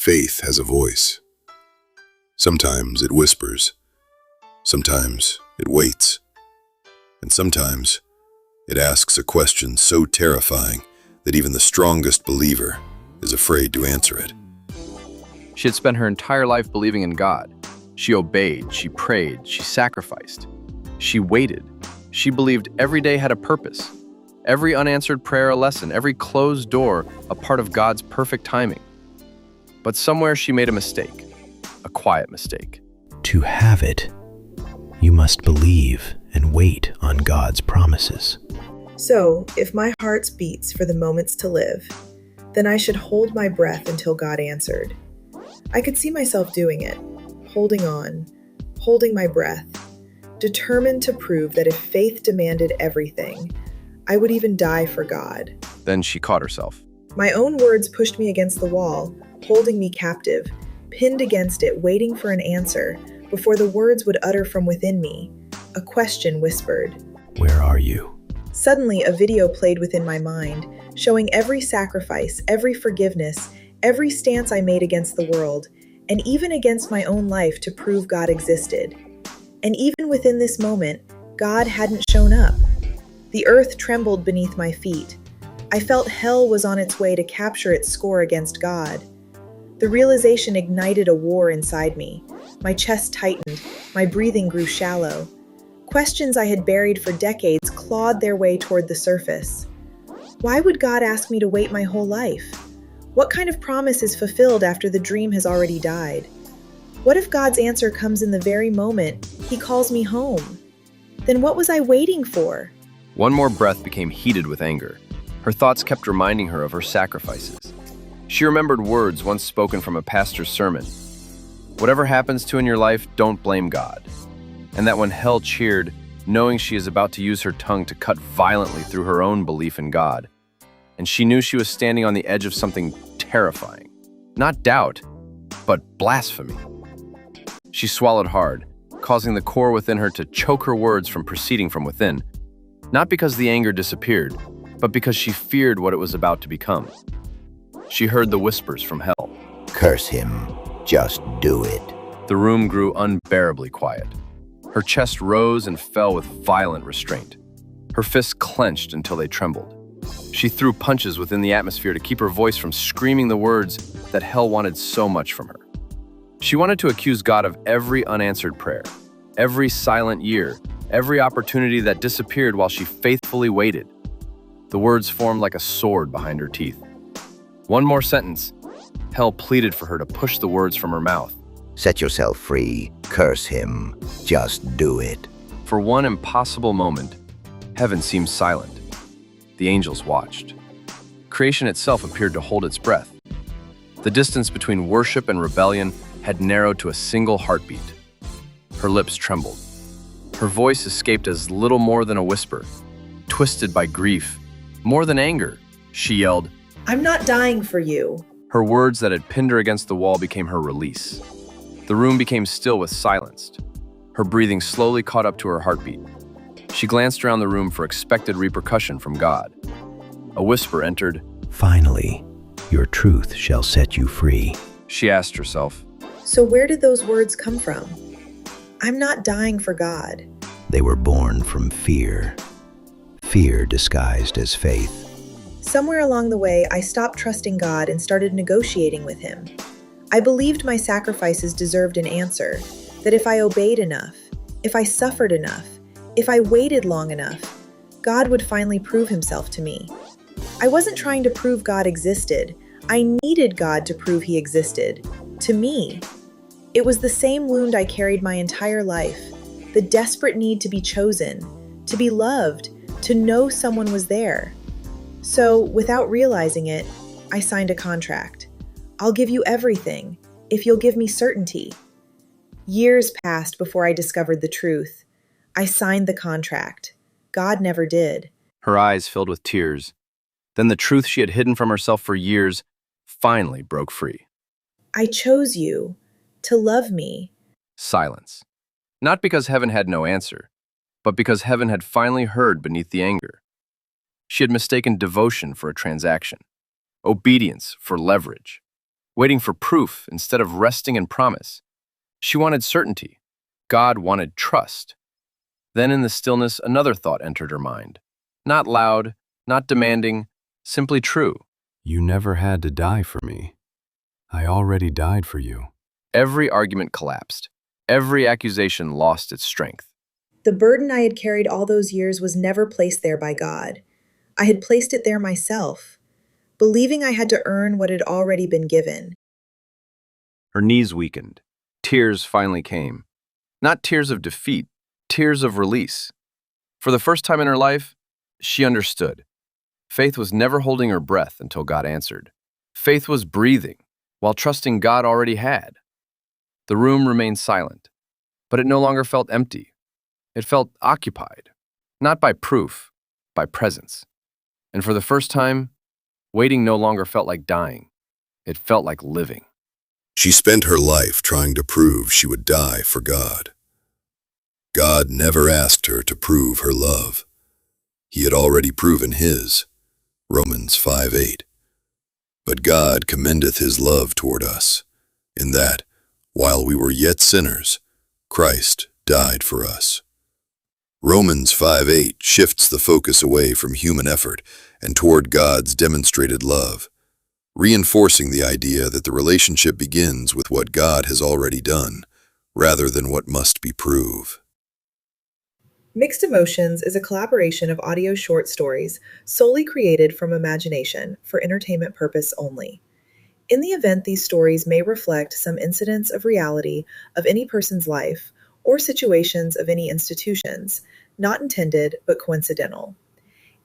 Faith has a voice. Sometimes it whispers, sometimes it waits, and sometimes it asks a question so terrifying that even the strongest believer is afraid to answer it. She had spent her entire life believing in God. She obeyed, she prayed, she sacrificed. She waited. She believed every day had a purpose. Every unanswered prayer a lesson, every closed door a part of God's perfect timing. But somewhere she made a mistake, a quiet mistake. To have it, you must believe and wait on God's promises. So, if my heart beats for the moments to live, then I should hold my breath until God answered. I could see myself doing it, holding on, holding my breath, determined to prove that if faith demanded everything, I would even die for God. Then she caught herself. My own words pushed me against the wall, holding me captive, pinned against it, waiting for an answer before the words would utter from within me. A question whispered, Where are you? Suddenly, a video played within my mind, showing every sacrifice, every forgiveness, every stance I made against the world, and even against my own life to prove God existed. And even within this moment, God hadn't shown up. The earth trembled beneath my feet. I felt hell was on its way to capture its score against God. The realization ignited a war inside me. My chest tightened, my breathing grew shallow. Questions I had buried for decades clawed their way toward the surface. Why would God ask me to wait my whole life? What kind of promise is fulfilled after the dream has already died? What if God's answer comes in the very moment He calls me home? Then what was I waiting for? One more breath became heated with anger. Her thoughts kept reminding her of her sacrifices. She remembered words once spoken from a pastor's sermon. Whatever happens to in your life, don't blame God. And that when hell cheered, knowing she is about to use her tongue to cut violently through her own belief in God. And she knew she was standing on the edge of something terrifying. Not doubt, but blasphemy. She swallowed hard, causing the core within her to choke her words from proceeding from within. Not because the anger disappeared, but because she feared what it was about to become. She heard the whispers from hell. Curse him. Just do it. The room grew unbearably quiet. Her chest rose and fell with violent restraint. Her fists clenched until they trembled. She threw punches within the atmosphere to keep her voice from screaming the words that hell wanted so much from her. She wanted to accuse God of every unanswered prayer, every silent year, every opportunity that disappeared while she faithfully waited. The words formed like a sword behind her teeth. One more sentence. Hell pleaded for her to push the words from her mouth. Set yourself free. Curse him. Just do it. For one impossible moment, heaven seemed silent. The angels watched. Creation itself appeared to hold its breath. The distance between worship and rebellion had narrowed to a single heartbeat. Her lips trembled. Her voice escaped as little more than a whisper. Twisted by grief, more than anger, she yelled, I'm not dying for you. Her words that had pinned her against the wall became her release. The room became still with silence. Her breathing slowly caught up to her heartbeat. She glanced around the room for expected repercussion from God. A whisper entered. Finally, your truth shall set you free. She asked herself. So where did those words come from? I'm not dying for God. They were born from fear. Fear disguised as faith. Somewhere along the way, I stopped trusting God and started negotiating with Him. I believed my sacrifices deserved an answer, that if I obeyed enough, if I suffered enough, if I waited long enough, God would finally prove Himself to me. I wasn't trying to prove God existed. I needed God to prove He existed. To me. It was the same wound I carried my entire life, the desperate need to be chosen, to be loved, to know someone was there. So, without realizing it, I signed a contract. I'll give you everything, if you'll give me certainty. Years passed before I discovered the truth. I signed the contract. God never did. Her eyes filled with tears. Then the truth she had hidden from herself for years finally broke free. I chose you to love me. Silence. Not because heaven had no answer, but because heaven had finally heard beneath the anger. She had mistaken devotion for a transaction, obedience for leverage. waiting for proof instead of resting in promise. She wanted certainty. God wanted trust. Then in the stillness, another thought entered her mind. Not loud, not demanding, simply true. You never had to die for me. I already died for you. Every argument collapsed. Every accusation lost its strength. The burden I had carried all those years was never placed there by God. I had placed it there myself, believing I had to earn what had already been given. Her knees weakened. Tears finally came. Not tears of defeat, tears of release. For the first time in her life, she understood. Faith was never holding her breath until God answered. Faith was breathing, while trusting God already had. The room remained silent, but it no longer felt empty. It felt occupied, not by proof, by presence. And for the first time, waiting no longer felt like dying. It felt like living. She spent her life trying to prove she would die for God. God never asked her to prove her love. He had already proven his. Romans 5:8. But God commendeth his love toward us, in that, while we were yet sinners, Christ died for us. Romans 5:8 shifts the focus away from human effort and toward God's demonstrated love, reinforcing the idea that the relationship begins with what God has already done, rather than what must be proved. Mixed Emotions is a collaboration of audio short stories solely created from imagination for entertainment purpose only. In the event these stories may reflect some incidents of reality of any person's life or situations of any institutions, not intended but coincidental.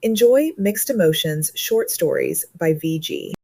Enjoy Mixed Emotions short stories by VG.